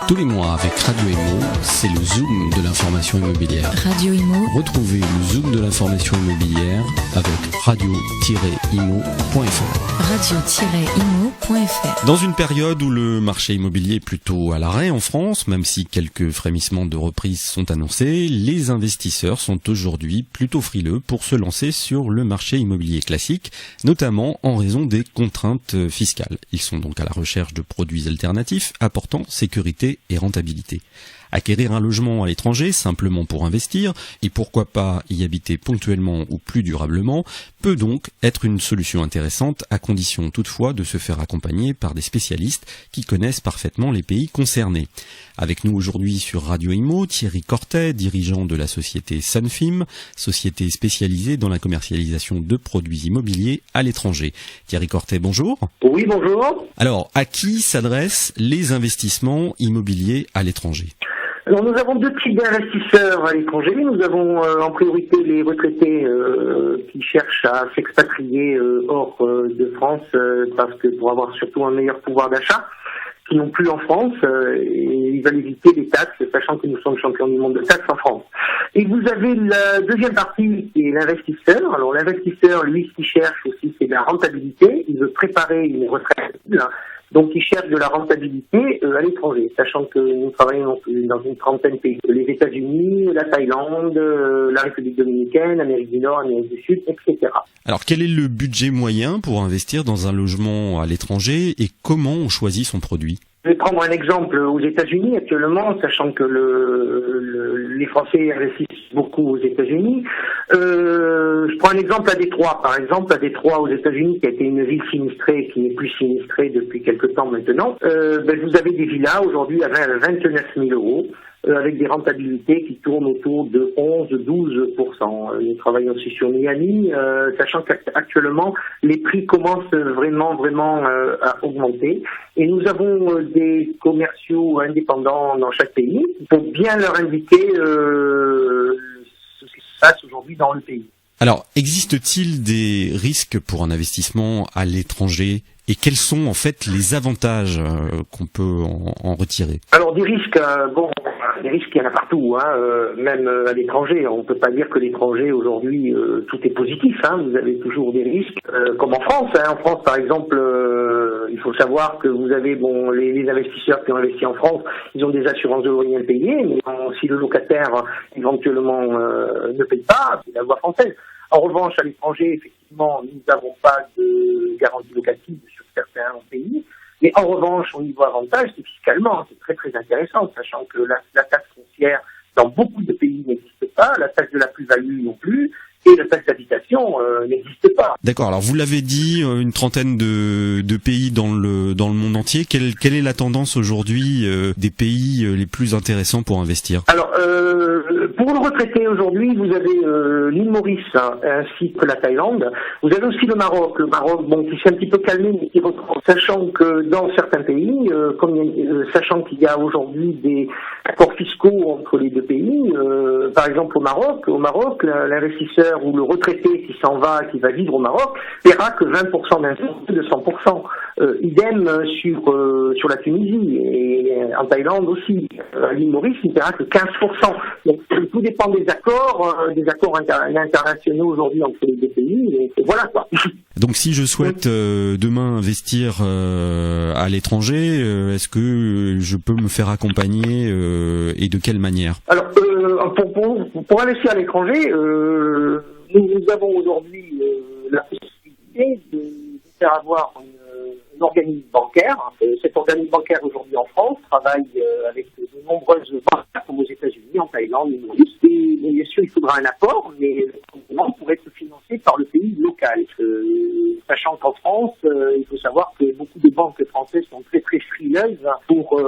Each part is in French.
Tous les mois avec Radio Imo, c'est le Zoom de l'information immobilière. Radio Imo. Retrouvez le Zoom de l'information immobilière avec radio-imo.fr. Radio-imo.fr. Dans une période où le marché immobilier est plutôt à l'arrêt en France, même si quelques frémissements de reprise sont annoncés, les investisseurs sont aujourd'hui plutôt frileux pour se lancer sur le marché immobilier classique, notamment en raison des contraintes fiscales. Ils sont donc à la recherche de produits alternatifs apportant sécurité et rentabilité. Acquérir un logement à l'étranger simplement pour investir et pourquoi pas y habiter ponctuellement ou plus durablement peut donc être une solution intéressante à condition toutefois de se faire accompagner par des spécialistes qui connaissent parfaitement les pays concernés. Avec nous aujourd'hui sur Radio Imo, Thierry Cortet, dirigeant de la société Sunfim, société spécialisée dans la commercialisation de produits immobiliers à l'étranger. Thierry Cortet, bonjour. Oui, bonjour. Alors, à qui s'adressent les investissements immobiliers à l'étranger ? Alors nous avons deux types d'investisseurs à l'étranger. Nous avons en priorité les retraités qui cherchent à s'expatrier hors de France parce que pour avoir surtout un meilleur pouvoir d'achat, qui n'ont plus en France et ils veulent éviter les taxes, sachant que nous sommes champions du monde de taxes en France. Et vous avez la deuxième partie qui est l'investisseur. Alors l'investisseur, lui, ce qu'il cherche aussi, c'est de la rentabilité. Il veut préparer une retraite. Donc, ils cherchent de la rentabilité à l'étranger, sachant que nous travaillons dans une trentaine de pays. Les États-Unis, la Thaïlande, la République dominicaine, Amérique du Nord, Amérique du Sud, etc. Alors, quel est le budget moyen pour investir dans un logement à l'étranger et comment on choisit son produit ? Je vais prendre un exemple aux États-Unis actuellement, sachant que les Français investissent beaucoup aux États-Unis. Je prends un exemple à Détroit. Par exemple, à Détroit, aux États-Unis, qui a été une ville sinistrée, qui n'est plus sinistrée depuis quelque temps maintenant, vous avez des villas aujourd'hui à 29 000 euros. Avec des rentabilités qui tournent autour de 11-12%. Nous travaillons aussi sur Miami, sachant qu'actuellement, les prix commencent vraiment à augmenter. Et nous avons des commerciaux indépendants dans chaque pays pour bien leur indiquer ce qui se passe aujourd'hui dans le pays. Alors, existe-t-il des risques pour un investissement à l'étranger ? Et quels sont en fait les avantages qu'on peut en retirer ? Alors des risques, des risques il y en a partout, même à l'étranger. On ne peut pas dire que l'étranger aujourd'hui tout est positif. Vous avez toujours des risques, comme en France. En France, par exemple, il faut savoir que vous avez les investisseurs qui ont investi en France, ils ont des assurances de loyer impayées, mais si le locataire éventuellement ne paye pas, c'est la loi française. En revanche, à l'étranger, effectivement, nous n'avons pas de garantie locative sur certains pays. Mais en revanche, au niveau avantage, c'est fiscalement, c'est très intéressant, sachant que la taxe foncière, dans beaucoup de pays, n'existe pas, la taxe de la plus-value non plus, et la taxe d'habitation n'existe pas. D'accord, alors vous l'avez dit, une trentaine de pays dans le monde entier. Quelle est la tendance aujourd'hui des pays les plus intéressants pour investir ? Alors, pour le retraité aujourd'hui, vous avez l'île Maurice ainsi que la Thaïlande. Vous avez aussi le Maroc qui s'est un petit peu calmé, mais qui reprend. Sachant que dans certains pays, sachant qu'il y a aujourd'hui des accords fiscaux entre les deux pays, par exemple au Maroc, l'investisseur ou le retraité qui s'en va, qui va vivre au Maroc, paiera que 20% d'impôts de 100%. Idem sur la Tunisie et en Thaïlande aussi. À l'île Maurice, il paiera que 15%. Donc tout dépend des accords internationaux aujourd'hui entre les deux pays. Et voilà quoi. Donc si je souhaite demain investir à l'étranger, est-ce que je peux me faire accompagner et de quelle manière ? Alors pour investir à l'étranger, nous avons aujourd'hui la possibilité de faire avoir un organisme bancaire. Cet organisme bancaire aujourd'hui en France travaille avec de nombreuses banques comme aux États-Unis, en Thaïlande, en Maurice. Et bien sûr, il faudra un apport, mais le complément pourrait être financé par le pays local. Sachant qu'en France, il faut savoir que beaucoup de banques françaises sont très frileuses pour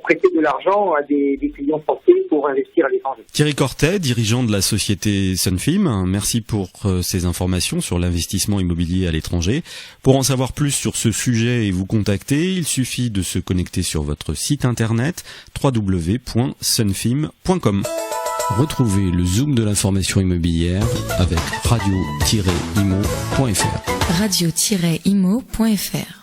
prêter de l'argent à des clients français pour investir à l'étranger. Thierry Cortet, dirigeant de la société Sunfim, merci pour ces informations sur l'investissement immobilier à l'étranger. Pour en savoir plus sur ce sujet et vous contacter, il suffit de se connecter sur votre site internet www.sunfim.com. Retrouvez le Zoom de l'information immobilière avec radio-imo.fr. Radio-imo.fr